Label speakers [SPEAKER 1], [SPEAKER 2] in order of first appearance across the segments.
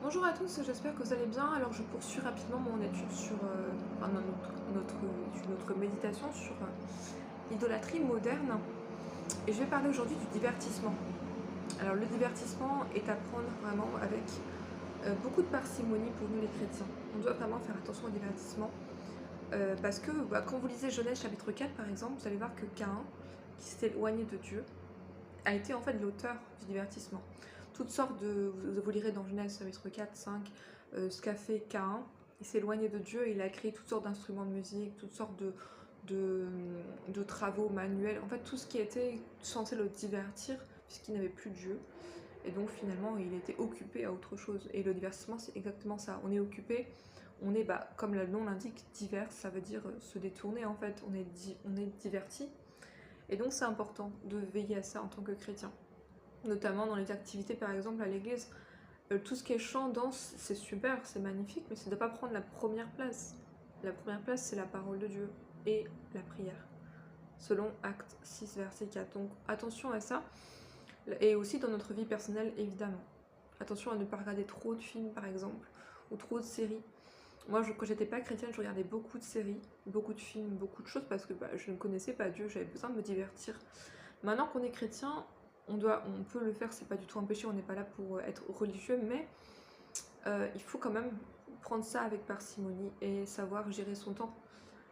[SPEAKER 1] Bonjour à tous, j'espère que vous allez bien. Alors je poursuis rapidement mon étude sur, enfin, notre méditation sur l'idolâtrie moderne. Et je vais parler aujourd'hui du divertissement. Alors le divertissement est à prendre vraiment avec beaucoup de parcimonie pour nous les chrétiens. On doit vraiment faire attention au divertissement. Parce que quand vous lisez Genèse chapitre 4 par exemple, vous allez voir que Caïn, qui s'est éloigné de Dieu, a été en fait l'auteur du divertissement. Toutes sortes de... Vous lirez dans Genèse chapitre 4, 5, ce qu'a fait Caïn. Il s'est éloigné de Dieu et il a créé toutes sortes d'instruments de musique, toutes sortes de, de travaux manuels, en fait tout ce qui était censé le divertir puisqu'il n'avait plus Dieu. Et donc finalement il était occupé à autre chose. Et le divertissement c'est exactement ça, on est occupé, on est, comme le nom l'indique, divers, ça veut dire se détourner en fait, on est diverti. Et donc c'est important de veiller à ça en tant que chrétien, notamment dans les activités par exemple à l'église. Tout ce qui est chant, danse, c'est super, c'est magnifique, mais ça ne doit pas prendre la première place. La première place, c'est la parole de Dieu et la prière, selon Acte 6, verset 4. Donc attention à ça, et aussi dans notre vie personnelle, évidemment. Attention à ne pas regarder trop de films, par exemple, ou trop de séries. Moi, quand j'étais pas chrétienne, je regardais beaucoup de séries, beaucoup de films, beaucoup de choses, parce que je ne connaissais pas Dieu, j'avais besoin de me divertir. Maintenant qu'on est chrétien, on peut le faire, c'est pas du tout un péché, on n'est pas là pour être religieux, mais il faut quand même prendre ça avec parcimonie et savoir gérer son temps.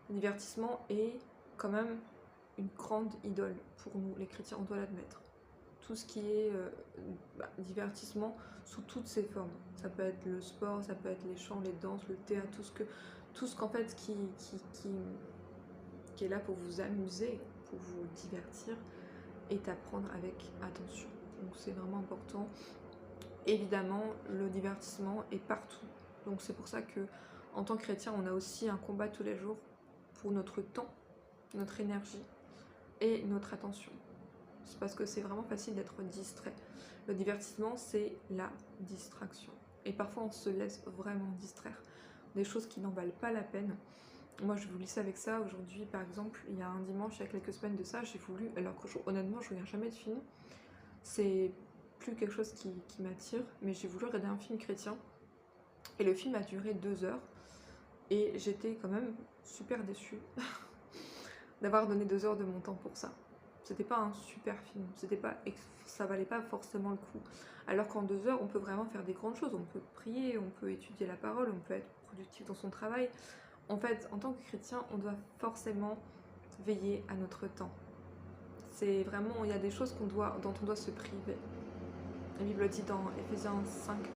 [SPEAKER 1] Le divertissement est quand même une grande idole pour nous, les chrétiens, on doit l'admettre. Tout ce qui est divertissement sous toutes ses formes. Ça peut être le sport, ça peut être les chants, les danses, le théâtre, tout ce qu'en fait qui est là pour vous amuser, pour vous divertir, est à prendre avec attention. Donc c'est vraiment important. Évidemment, le divertissement est partout. Donc c'est pour ça que en tant que chrétien, on a aussi un combat tous les jours pour notre temps, notre énergie et notre attention. C'est parce que c'est vraiment facile d'être distrait. Le divertissement, c'est la distraction. Et parfois, on se laisse vraiment distraire. Des choses qui n'en valent pas la peine. Moi, je vous lis ça avec ça. Aujourd'hui, par exemple, il y a un dimanche, il y a quelques semaines de ça, j'ai voulu, alors que honnêtement, je regarde jamais de film. C'est plus quelque chose qui m'attire, mais j'ai voulu regarder un film chrétien. Et le film a duré 2 heures. Et j'étais quand même super déçue d'avoir donné 2 heures de mon temps pour ça. C'était pas un super film, ça valait pas forcément le coup. Alors qu'en 2 heures, on peut vraiment faire des grandes choses. On peut prier, on peut étudier la parole, on peut être productif dans son travail. En fait, en tant que chrétien, on doit forcément veiller à notre temps. C'est vraiment, il y a des choses dont on doit se priver. La Bible dit dans Éphésiens 5,